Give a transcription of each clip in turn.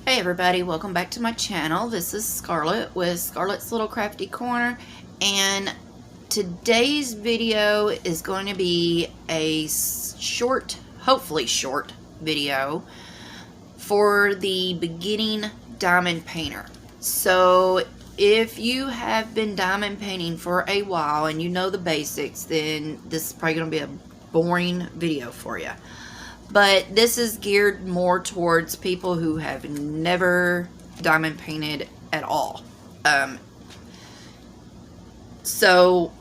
Hey everybody, welcome back to my channel. This is Scarlett with Scarlett's Little Crafty Corner, and today's video is going to be a short, hopefully short video for the beginning diamond painter. So if you have been diamond painting for a while and you know the basics, then this is probably going to be a boring video for you. But this is geared more towards people who have never diamond painted at all. So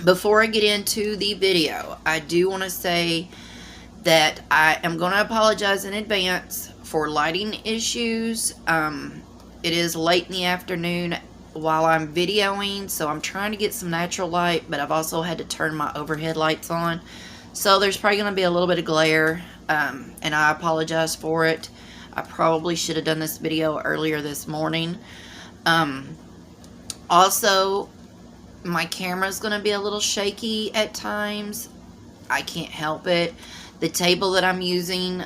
before I get into the video, I do want to say that I am going to apologize in advance for lighting issues. It is late in the afternoon while I'm videoing, so I'm trying to get some natural light, but I've also had to turn my overhead lights on. So there's probably going to be a little bit of glare, and I apologize for it. I probably should have done this video earlier this morning. Also, my camera is going to be a little shaky at times. I can't help it. The table that I'm using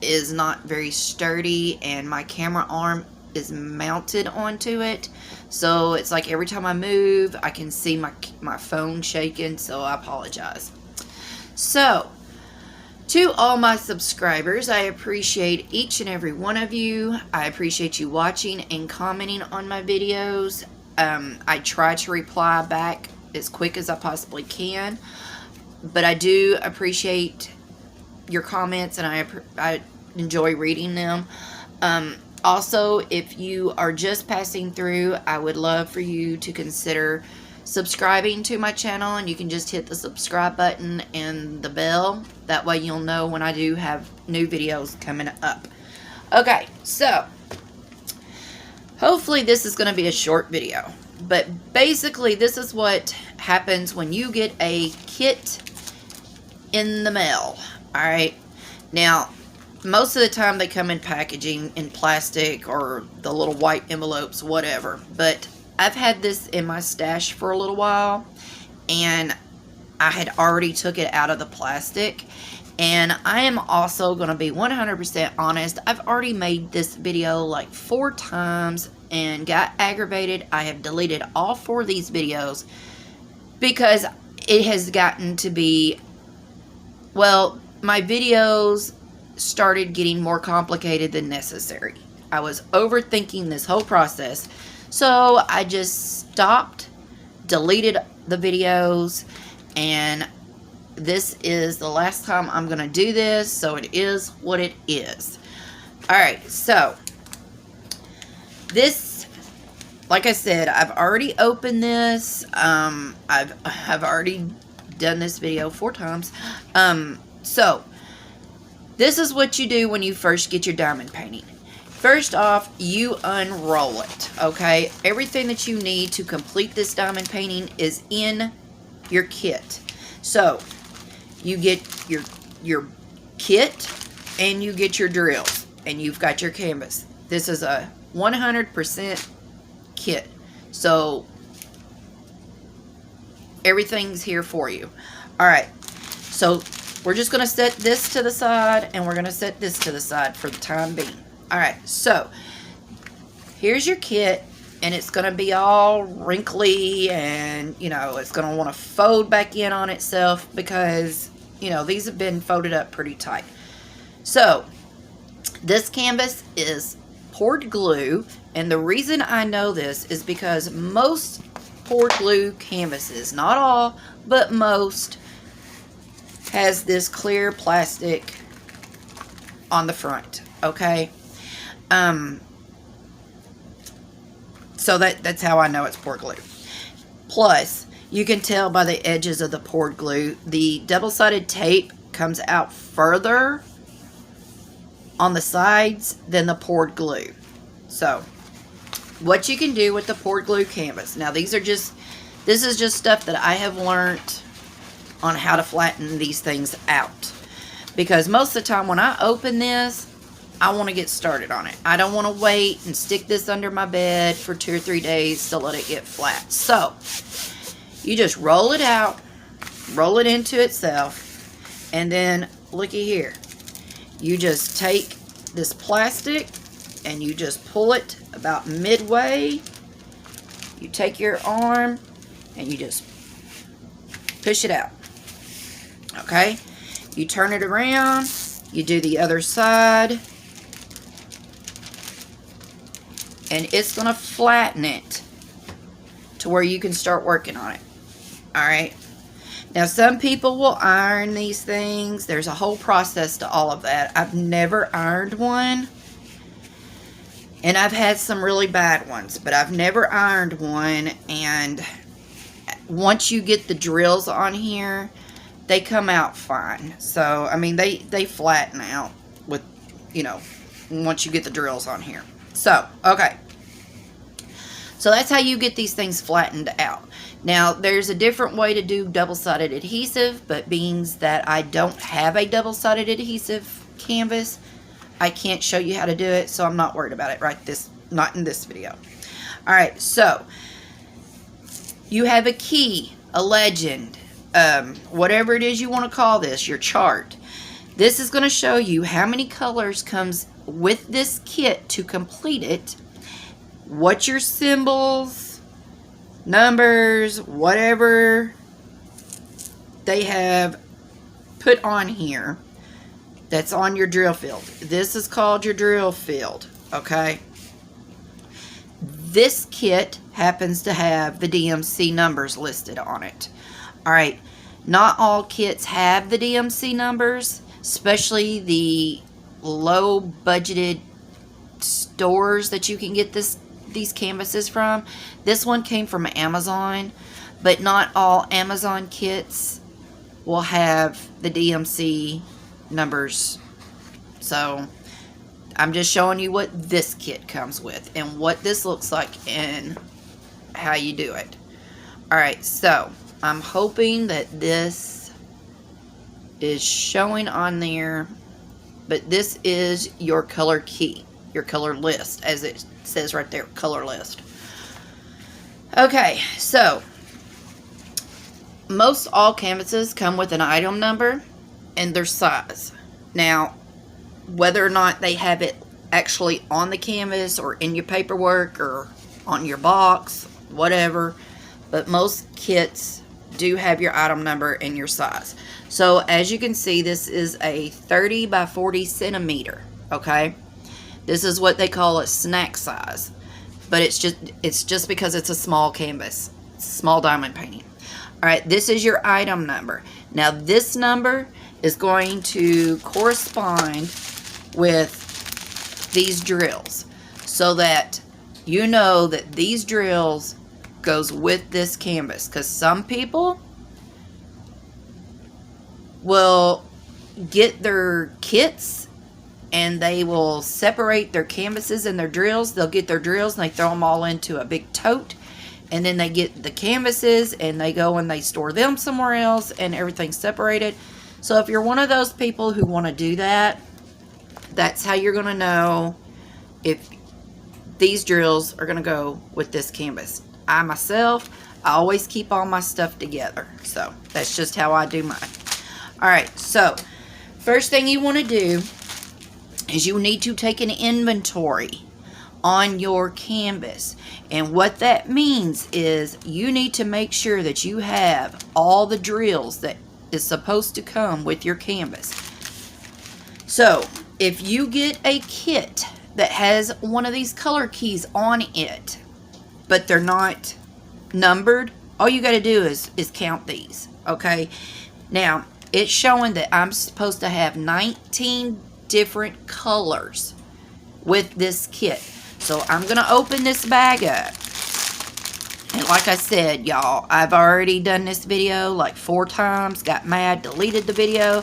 is not very sturdy, and my camera arm is mounted onto it. So it's like every time I move, I can see my phone shaking, so I apologize. So, to all my subscribers, I appreciate each and every one of you. I appreciate you watching and commenting on my videos. I try to reply back as quick as I possibly can, but I do appreciate your comments, and I enjoy reading them. Also, if you are just passing through, I would love for you to consider subscribing to my channel, and you can just hit the subscribe button and the bell. That way you'll know when I do have new videos coming up. Okay, so hopefully this is going to be a short video, but basically this is what happens when you get a kit in the mail. Alright, now most of the time they come in packaging in plastic or the little white envelopes, whatever, but I've had this in my stash for a little while, and I had already took it out of the plastic. And I am also going to be 100% honest. I've already made this video like 4 times and got aggravated. I have deleted all 4 of these videos because it has gotten to be, well, my videos started getting more complicated than necessary. I was overthinking this whole process. So I just stopped, deleted the videos, and this is the last time I'm going to do this, so it is what it is. Alright, so this, like I said, I've already opened this. I've already done this video 4 times. So this is what you do when you first get your diamond painting. First off, you unroll it, okay? Everything that you need to complete this diamond painting is in your kit. So, you get your kit, and you get your drills, and you've got your canvas. This is a 100% kit. So, everything's here for you. Alright, so we're just going to set this to the side, and we're going to set this to the side for the time being. Alright, so here's your kit, and it's going to be all wrinkly, and, you know, it's going to want to fold back in on itself because, you know, these have been folded up pretty tight. So, this canvas is poured glue, and the reason I know this is because most poured glue canvases, not all, but most, has this clear plastic on the front, okay? So that's how I know it's poured glue. Plus, you can tell by the edges of the poured glue, the double-sided tape comes out further on the sides than the poured glue. So, what you can do with the poured glue canvas. Now, this is just stuff that I have learned on how to flatten these things out. Because most of the time when I open this, I want to get started on it. I don't want to wait and stick this under my bed for 2 or 3 days to let it get flat. So, you just roll it out, roll it into itself, and then looky here. You just take this plastic and you just pull it about midway. You take your arm and you just push it out. Okay? You turn it around. You do the other side. And it's going to flatten it to where you can start working on it. Alright? Now, some people will iron these things. There's a whole process to all of that. I've never ironed one. And I've had some really bad ones, but I've never ironed one. And once you get the drills on here, they come out fine. So, I mean, they flatten out with, you know, once you get the drills on here. So, okay. So that's how you get these things flattened out. Now, there's a different way to do double-sided adhesive, but being that I don't have a double-sided adhesive canvas, I can't show you how to do it, so I'm not worried about it not in this video. Alright, so you have a key, a legend, whatever it is you want to call this, your chart. This is going to show you how many colors comes with this kit to complete it, what your symbols, numbers, whatever they have put on here that's on your drill field. This is called your drill field, okay? This kit happens to have the DMC numbers listed on it. Alright, not all kits have the DMC numbers, especially the low budgeted stores that you can get these canvases from. This one came from Amazon, but not all Amazon kits will have the DMC numbers. So I'm just showing you what this kit comes with and what this looks like and how you do it. Alright, so I'm hoping that this is showing on there, but this is your color key, your color list, as it says right there, color list. Okay, so most all canvases come with an item number and their size. Now, whether or not they have it actually on the canvas or in your paperwork or on your box, whatever, but most kits do have your item number and your size. So as you can see, this is a 30 by 40 centimeter, okay? This is what they call a snack size, but it's just because it's a small canvas, small diamond painting. All right, this is your item number. Now this number is going to correspond with these drills so that you know that these drills goes with this canvas, because some people will get their kits and they will separate their canvases and their drills. They'll get their drills and they throw them all into a big tote, and then they get the canvases and they go and they store them somewhere else and everything's separated. So if you're one of those people who want to do that, that's how you're going to know if these drills are going to go with this canvas. I myself, I always keep all my stuff together. So that's just how I do mine. Alright, so first thing you want to do is you need to take an inventory on your canvas. And what that means is you need to make sure that you have all the drills that is supposed to come with your canvas. So if you get a kit that has one of these color keys on it, but they're not numbered, all you got to do is count these, okay? Now, it's showing that I'm supposed to have 19 different colors with this kit. So I'm going to open this bag up. And like I said, y'all, I've already done this video like 4 times, got mad, deleted the video.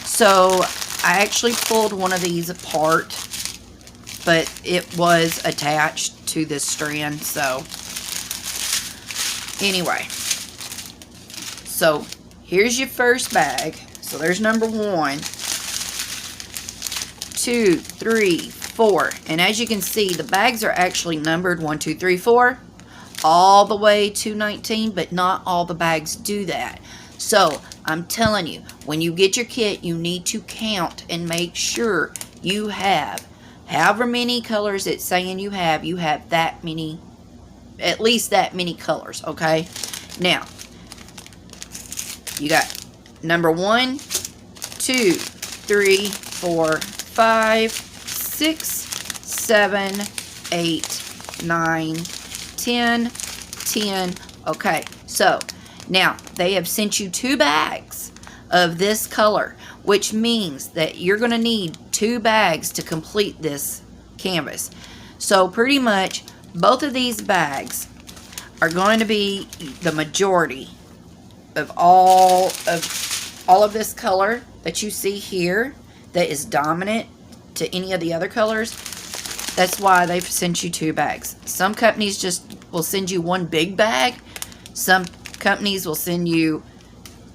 So I actually pulled one of these apart, but it was attached to this strand. So anyway, so here's your first bag. So there's number 1, 2, 3, 4. And as you can see, the bags are actually numbered 1, 2, 3, 4 all the way to 19, but not all the bags do that. So I'm telling you, when you get your kit, you need to count and make sure you have However many colors it's saying you have that many, at least that many colors, okay? Now, you got number 1, 2, 3, 4, 5, 6, 7, 8, 9, 10, 10. Okay, so now they have sent you 2 bags of this color, which means that you're going to need 2 bags to complete this canvas. So pretty much both of these bags are going to be the majority of all of this color that you see here that is dominant to any of the other colors. That's why they've sent you 2 bags. Some companies just will send you 1 big bag. Some companies will send you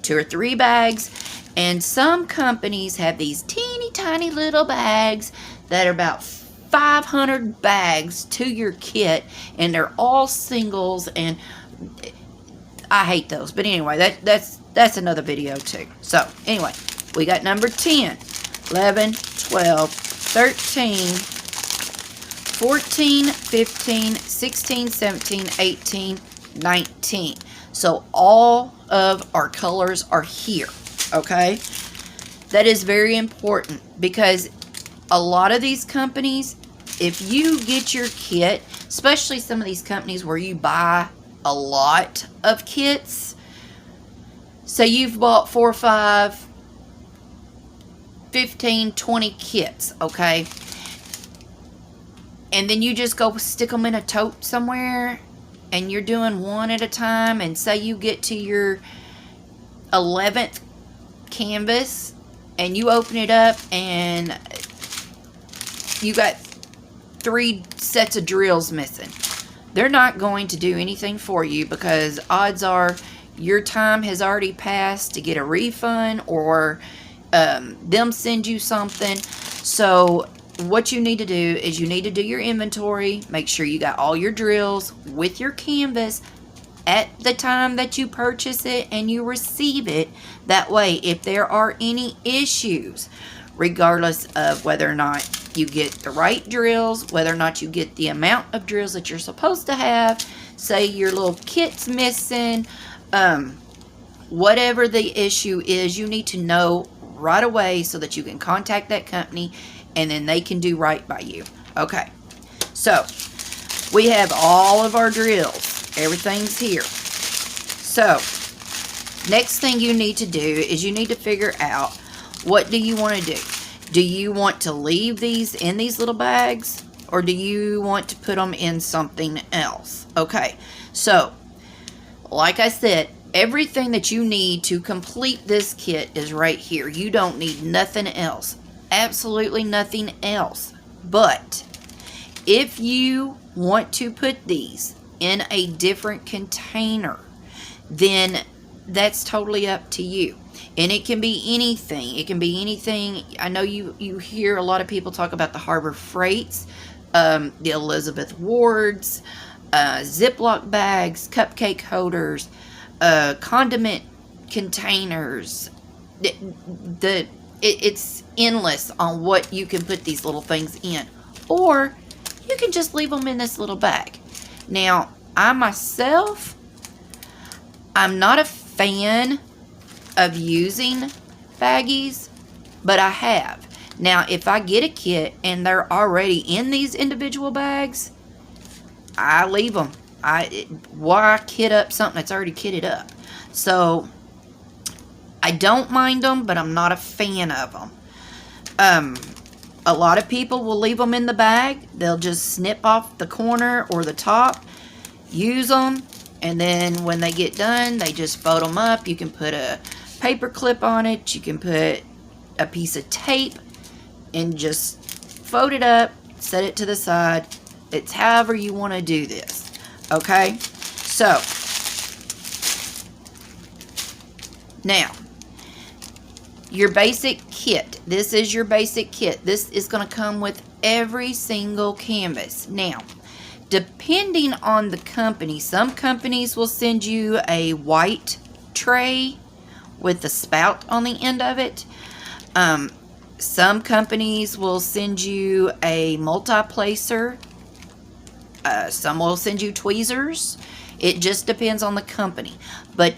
2 or 3 bags. And some companies have these teeny tiny little bags that are about 500 bags to your kit. And they're all singles. And I hate those. But anyway, that's another video too. So anyway, we got number 10, 11, 12, 13, 14, 15, 16, 17, 18, 19. So all of our colors are here, okay? That is very important because a lot of these companies, if you get your kit, especially some of these companies where you buy a lot of kits, so you've bought 4, 5, 15, 20 kits, okay? And then you just go stick them in a tote somewhere and you're doing one at a time, and say you get to your 11th canvas and you open it up and you got 3 sets of drills missing. They're not going to do anything for you because odds are your time has already passed to get a refund or them send you something. So what you need to do is you need to do your inventory, make sure you got all your drills with your canvas at the time that you purchase it and you receive it. That way, if there are any issues, regardless of whether or not you get the right drills, whether or not you get the amount of drills that you're supposed to have, say your little kit's missing, whatever the issue is, you need to know right away so that you can contact that company and then they can do right by you. Okay, so we have all of our drills. Everything's here. So next thing you need to do is you need to figure out, what do you want to do? Do you want to leave these in these little bags, or do you want to put them in something else? Okay, so like I said, everything that you need to complete this kit is right here. You don't need nothing else. Absolutely nothing else. But if you want to put these in a different container, then that's totally up to you. And it can be anything. It can be anything. I know you hear a lot of people talk about the Harbor Freights, the Elizabeth Wards, Ziploc bags, cupcake holders, condiment containers. It's endless on what you can put these little things in. Or you can just leave them in this little bag. Now, I myself, I'm not a fan of using baggies, but I have. Now, if I get a kit and they're already in these individual bags, I leave them. Why kit up something that's already kitted up? So I don't mind them, but I'm not a fan of them. A lot of people will leave them in the bag. They'll just snip off the corner or the top, use them, and then when they get done, they just fold them up. You can put a paper clip on it. You can put a piece of tape and just fold it up, set it to the side. It's however you want to do this. Okay? So, now, your basic kit. This is your basic kit. This is going to come with every single canvas. Now, depending on the company, some companies will send you a white tray with the spout on the end of it. Some companies will send you a multi-placer. Some will send you tweezers. It just depends on the company. But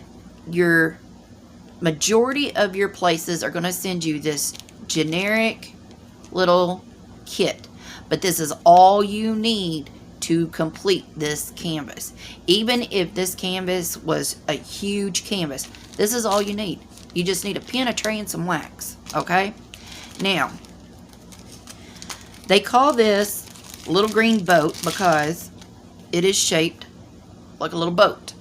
your majority of your places are going to send you this generic little kit. But this is all you need to complete this canvas. Even if this canvas was a huge canvas, this is all you need. You just need a pen, a tray, and some wax. Okay? Now, they call this little green boat because it is shaped like a little boat.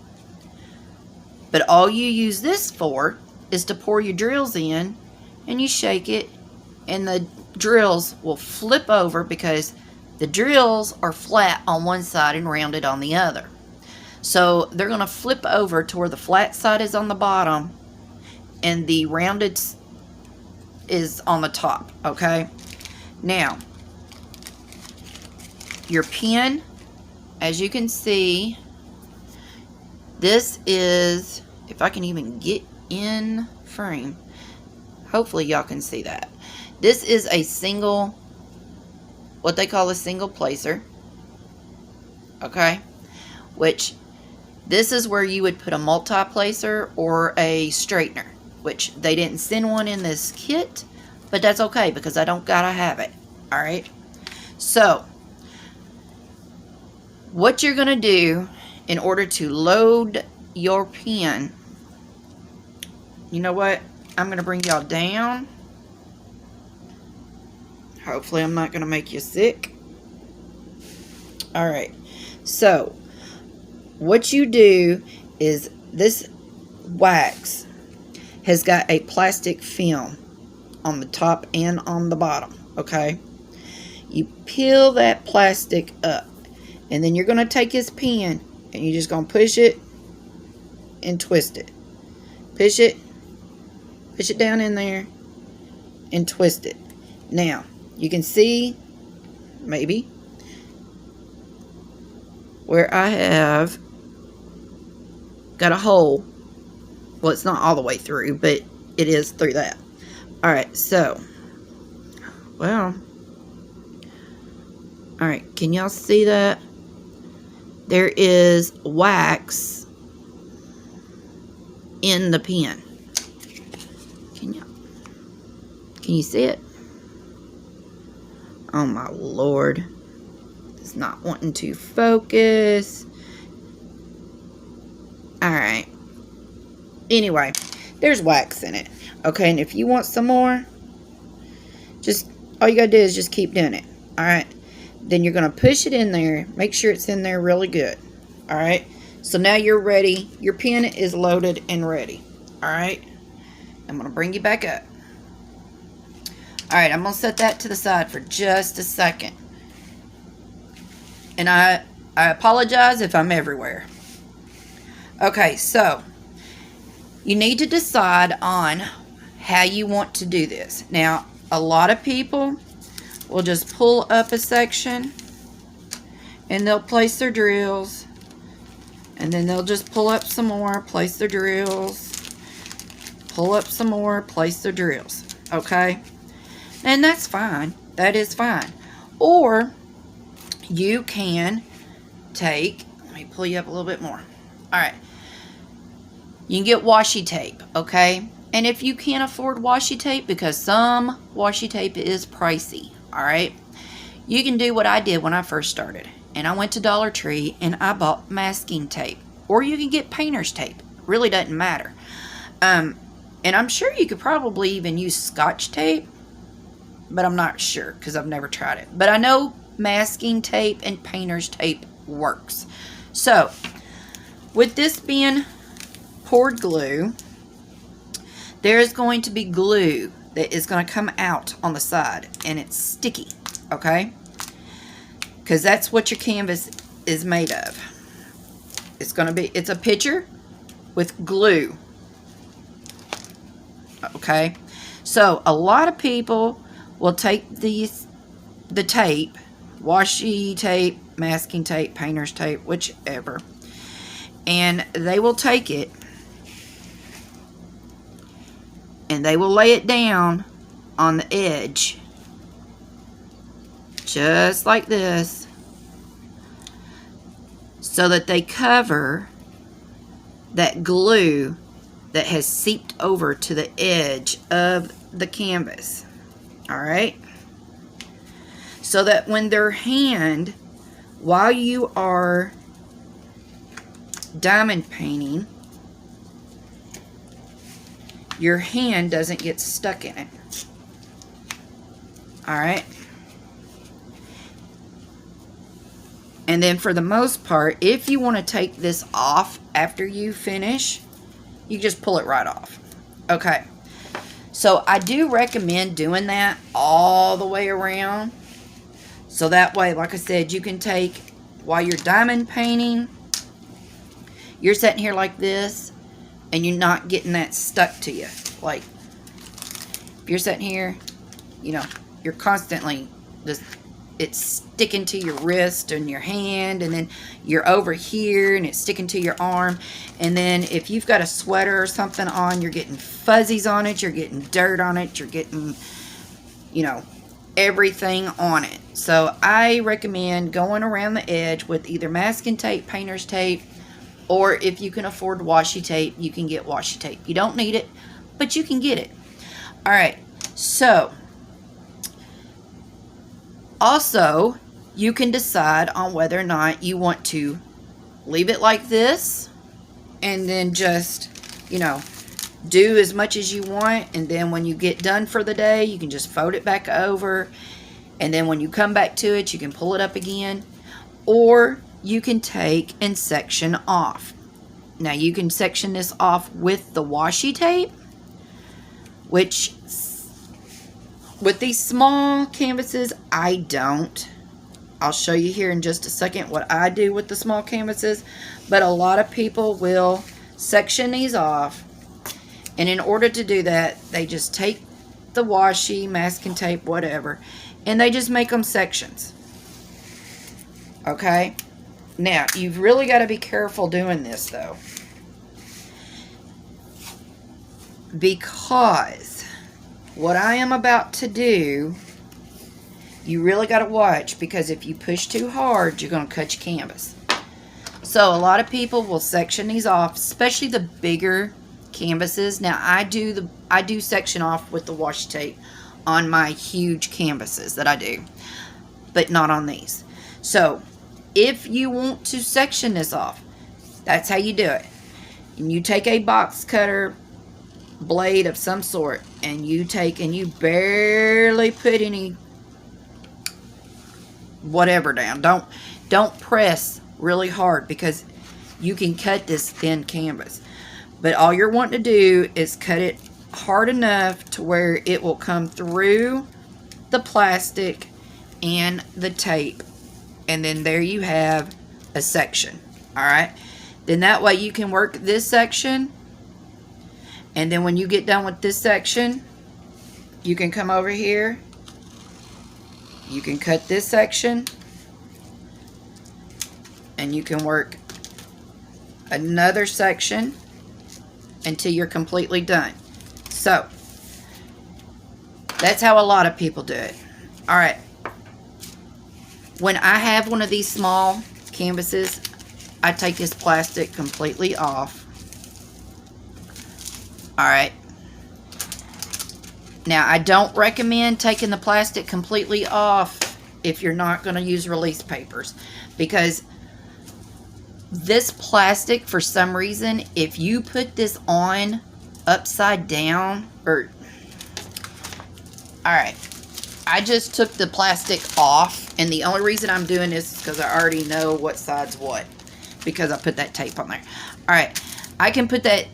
But all you use this for is to pour your drills in, and you shake it, and the drills will flip over because the drills are flat on one side and rounded on the other. So they're going to flip over to where the flat side is on the bottom and the rounded is on the top. Okay? Now, your pen, as you can see, this is, if I can even get in frame, hopefully y'all can see that. This is a single, what they call a single placer. Okay? Which, this is where you would put a multi-placer or a straightener. Which, they didn't send one in this kit, but that's okay because I don't gotta have it. Alright? So, what you're gonna do in order to load your pen, you know what? I'm gonna bring y'all down. Hopefully I'm not gonna make you sick. Alright, so what you do is this wax has got a plastic film on the top and on the bottom. Okay, you peel that plastic up, and then you're gonna take this pen and you're just gonna push it and twist it. Push it down in there and twist it. Now you can see maybe where I have got a hole. Well, it's not all the way through, but it is through that. Alright, so, well, alright, can y'all see that? There is wax in the pen. Can you see it? Oh my Lord. It's not wanting to focus. Alright. Anyway, there's wax in it. Okay, and if you want some more, just, all you gotta do is just keep doing it. Alright. Then you're gonna push it in there. Make sure it's in there really good. Alright. So now you're ready. Your pen is loaded and ready. Alright. I'm gonna bring you back up. Alright, I'm going to set that to the side for just a second. And I apologize if I'm everywhere. Okay, so you need to decide on how you want to do this. Now, a lot of people will just pull up a section and they'll place their drills. And then they'll just pull up some more, place their drills. Pull up some more, place their drills. Okay? And that's fine. That is fine. Or you can take, let me pull you up a little bit more. Alright. You can get washi tape, okay? And if you can't afford washi tape, because some washi tape is pricey, alright? You can do what I did when I first started. And I went to Dollar Tree and I bought masking tape. Or you can get painter's tape. Really doesn't matter. And I'm sure you could probably even use Scotch tape. But I'm not sure because I've never tried it. But I know masking tape and painter's tape works. So, with this being poured glue, there is going to be glue that is going to come out on the side. And it's sticky. Okay? Because that's what your canvas is made of. It's a picture with glue. Okay? So, a lot of people will take the tape, washi tape, masking tape, painter's tape, whichever, and they will take it and they will lay it down on the edge, just like this, so that they cover that glue that has seeped over to the edge of the canvas. Alright? So that when their hand, while you are diamond painting, your hand doesn't get stuck in it. Alright? And then for the most part, if you want to take this off after you finish, you just pull it right off. Okay. So I do recommend doing that all the way around. So that way, like I said, you can take, while you're diamond painting, you're sitting here like this, and you're not getting that stuck to you. Like, if you're sitting here, you know, you're constantly just, it's sticking to your wrist and your hand, and then you're over here and it's sticking to your arm. And then if you've got a sweater or something on, you're getting fuzzies on it, you're getting dirt on it, you're getting, you know, everything on it. So I recommend going around the edge with either masking tape, painter's tape, or if you can afford washi tape, you can get washi tape. You don't need it, but you can get it. Alright, so also, you can decide on whether or not you want to leave it like this and then just, you know, do as much as you want, and then when you get done for the day, you can just fold it back over, and then when you come back to it, you can pull it up again. Or you can take and section off. Now, you can section this off with the washi tape, which with these small canvases, I don't. I'll show you here in just a second what I do with the small canvases. But a lot of people will section these off. And in order to do that, they just take the washi, masking tape, whatever, and they just make them sections. Okay? Now, you've really got to be careful doing this, though. Because what I am about to do, you really got to watch, because if you push too hard, you're going to cut your canvas. So a lot of people will section these off, especially the bigger canvases. Now I do section off with the washi tape on my huge canvases that I do, but not on these. So if you want to section this off, that's how you do it. And you take a box cutter blade of some sort, and you take and you barely put any whatever down. Don't press really hard, because you can cut this thin canvas. But all you're wanting to do is cut it hard enough to where it will come through the plastic and the tape. And then there you have a section. Alright? Then that way you can work this section. And then when you get done with this section, you can come over here. You can cut this section. And you can work another section until you're completely done. So that's how a lot of people do it. Alright. When I have one of these small canvases, I take this plastic completely off. Alright. Now, I don't recommend taking the plastic completely off if you're not going to use release papers, because this plastic, for some reason, if you put this on upside down, or, alright, I just took the plastic off, and the only reason I'm doing this is because I already know what side's what, because I put that tape on there. Alright, I can put that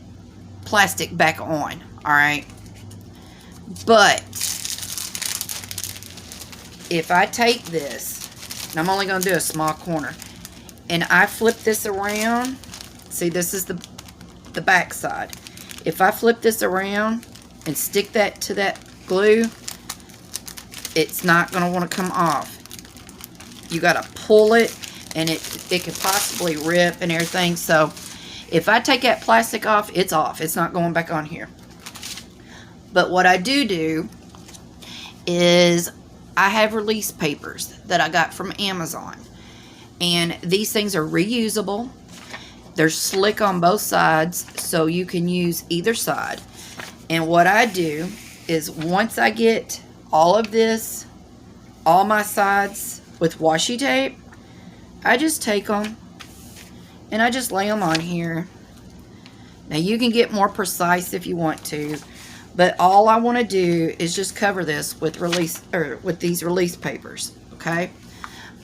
plastic back on, alright, but if I take this, and I'm only going to do a small corner, and I flip this around, see, this is the back side. If I flip this around and stick that to that glue, it's not going to want to come off. You got to pull it, and it could possibly rip and everything. So if I take that plastic off, it's off. It's not going back on here. But what I do is I have release papers that I got from Amazon. And these things are reusable. They're slick on both sides, so you can use either side. And what I do is once I get all of this, all my sides with washi tape, I just take them and I just lay them on here. Now you can get more precise if you want to, but all I want to do is just cover this with these release papers, okay?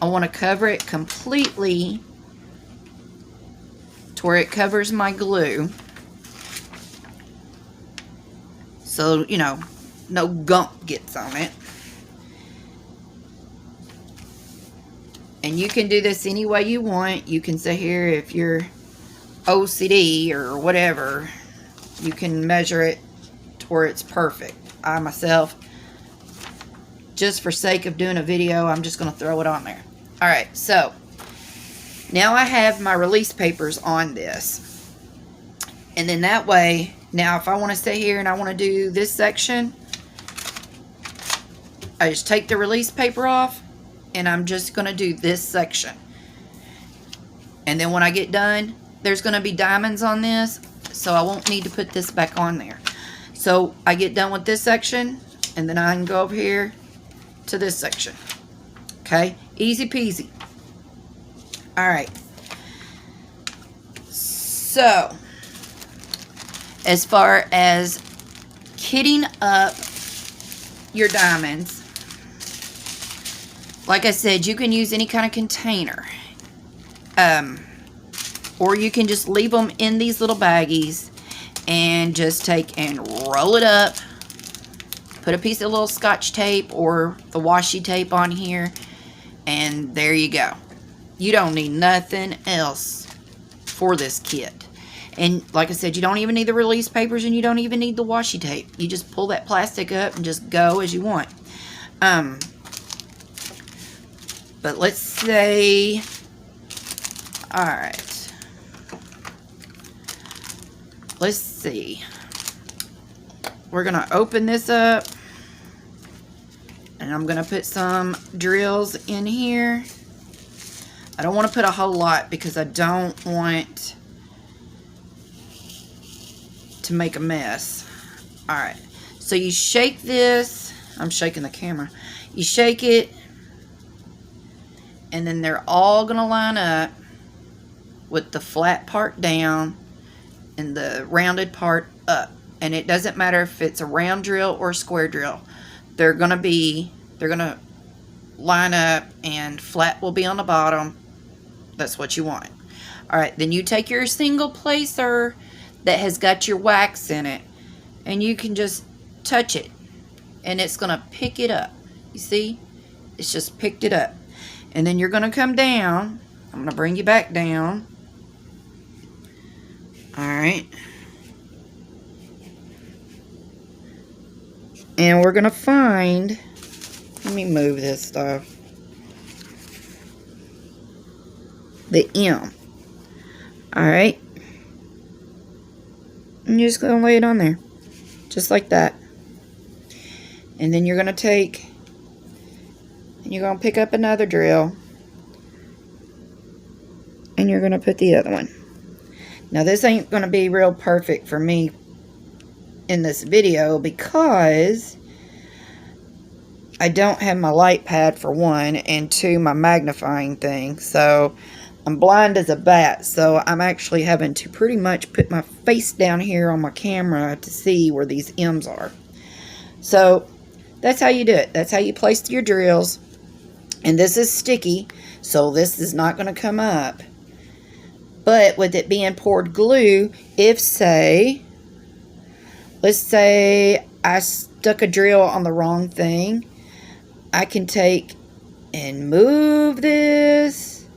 I want to cover it completely to where it covers my glue. So, you know, no gump gets on it. And you can do this any way you want. You can sit here, if you're OCD or whatever, you can measure it to where it's perfect. I myself, just for sake of doing a video, I'm just going to throw it on there. Alright, so now I have my release papers on this. And then that way, now if I want to sit here and I want to do this section, I just take the release paper off and I'm just going to do this section. And then when I get done, there's going to be diamonds on this, so I won't need to put this back on there. So I get done with this section, and then I can go over here to this section. Okay, easy peasy. Alright, so as far as kitting up your diamonds, like I said, you can use any kind of container. Or you can just leave them in these little baggies and just take and roll it up. Put a piece of little scotch tape or the washi tape on here, and there you go. You don't need nothing else for this kit. And like I said, you don't even need the release papers and you don't even need the washi tape. You just pull that plastic up and just go as you want. But let's say, alright. Let's see. We're going to open this up. And I'm going to put some drills in here. I don't want to put a whole lot because I don't want to make a mess. Alright. So you shake this. I'm shaking the camera. You shake it. And then they're all going to line up with the flat part down and the rounded part up. And it doesn't matter if it's a round drill or a square drill. They're going to line up and flat will be on the bottom. That's what you want. Alright, then you take your single placer that has got your wax in it and you can just touch it and it's going to pick it up. You see? It's just picked it up. And then you're going to come down. I'm going to bring you back down. Alright. And we're going to find, let me move this stuff, the M. Alright. And you're just going to lay it on there. Just like that. And then you're going to take, and you're going to pick up another drill. And you're going to put the other one. Now this ain't going to be real perfect for me in this video because I don't have my light pad for one, and two, my magnifying thing. So I'm blind as a bat, so I'm actually having to pretty much put my face down here on my camera to see where these M's are. So that's how you do it. That's how you place your drills. And this is sticky, so this is not going to come up. But with it being poured glue, if say, let's say I stuck a drill on the wrong thing, I can take and move this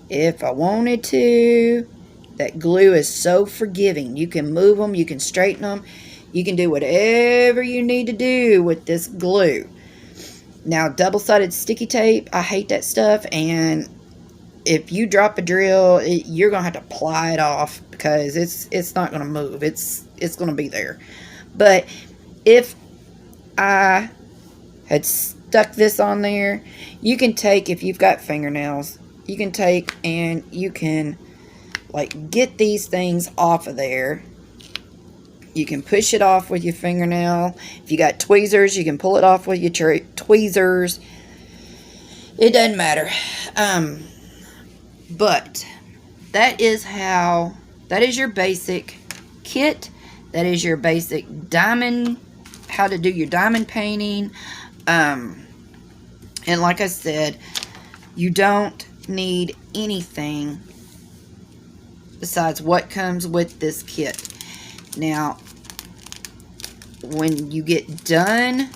if I wanted to. That glue is so forgiving. You can move them, you can straighten them, you can do whatever you need to do with this glue. Now, double-sided sticky tape, I hate that stuff, and if you drop a drill, you're going to have to ply it off because it's not going to move. It's going to be there. But if I had stuck this on there. You can take, if you've got fingernails, you can take and you can like get these things off of there. You can push it off with your fingernail. If you got tweezers, you can pull it off with your tweezers. It doesn't matter. But that is your basic kit. That is your basic diamond, how to do your diamond painting. And like I said, you don't need anything besides what comes with this kit. Now, when you get done,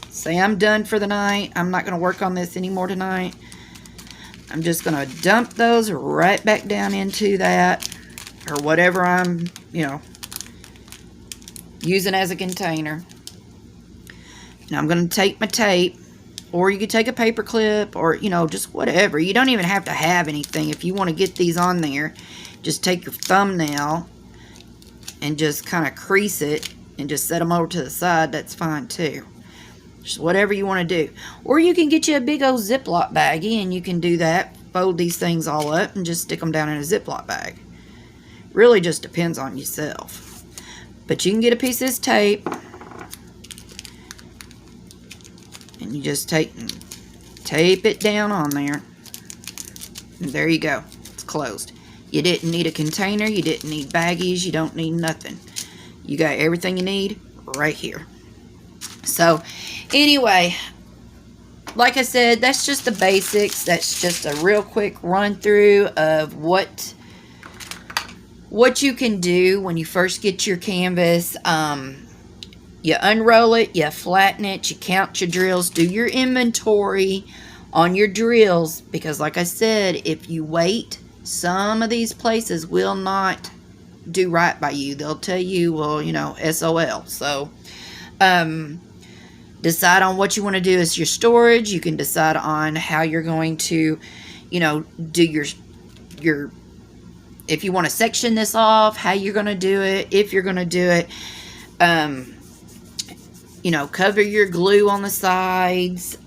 say I'm done for the night, I'm not going to work on this anymore tonight, I'm just going to dump those right back down into that, or whatever I'm, using as a container. Now I'm going to take my tape, or you could take a paper clip, or, just whatever. You don't even have to have anything. If you want to get these on there, just take your thumbnail and just kind of crease it and just set them over to the side. That's fine too. Just whatever you want to do. Or you can get you a big old Ziploc baggie and you can do that. Fold these things all up and just stick them down in a Ziploc bag. Really just depends on yourself. But you can get a piece of this tape and you just tape it down on there. And there you go. It's closed. You didn't need a container. You didn't need baggies. You don't need nothing. You got everything you need right here. So, anyway, like I said, that's just the basics. That's just a real quick run through of what you can do when you first get your canvas. You unroll it, you flatten it, you count your drills, do your inventory on your drills, because like I said, if you wait, some of these places will not do right by you. They'll tell you, well, SOL. So, decide on what you want to do as your storage. You can decide on how you're going to, do your if you want to section this off, how you're going to do it, if you're going to do it. Cover your glue on the sides.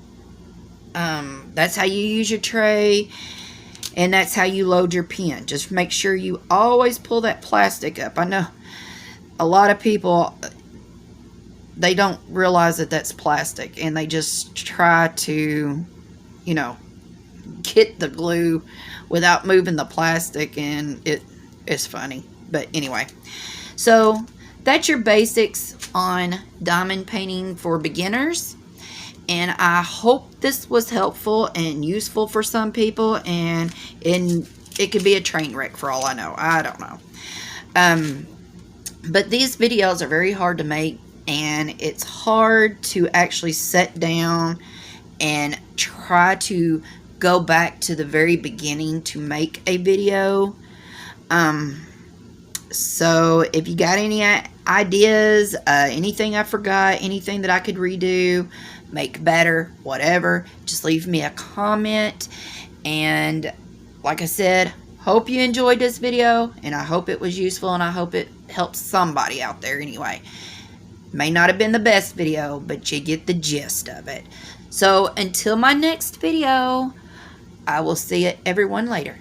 That's how you use your tray. And that's how you load your pen. Just make sure you always pull that plastic up. I know a lot of people, they don't realize that that's plastic. And they just try to, get the glue without moving the plastic. And it's funny. But anyway. So that's your basics on diamond painting for beginners. And I hope this was helpful and useful for some people. And it could be a train wreck for all I know. I don't know. But these videos are very hard to make. And it's hard to actually sit down and try to go back to the very beginning to make a video. So if you got any ideas, anything I forgot, anything that I could redo, make better, whatever, just leave me a comment. And like I said, hope you enjoyed this video, and I hope it was useful, and I hope it helps somebody out there anyway. May not have been the best video, but you get the gist of it. So until my next video, I will see everyone later.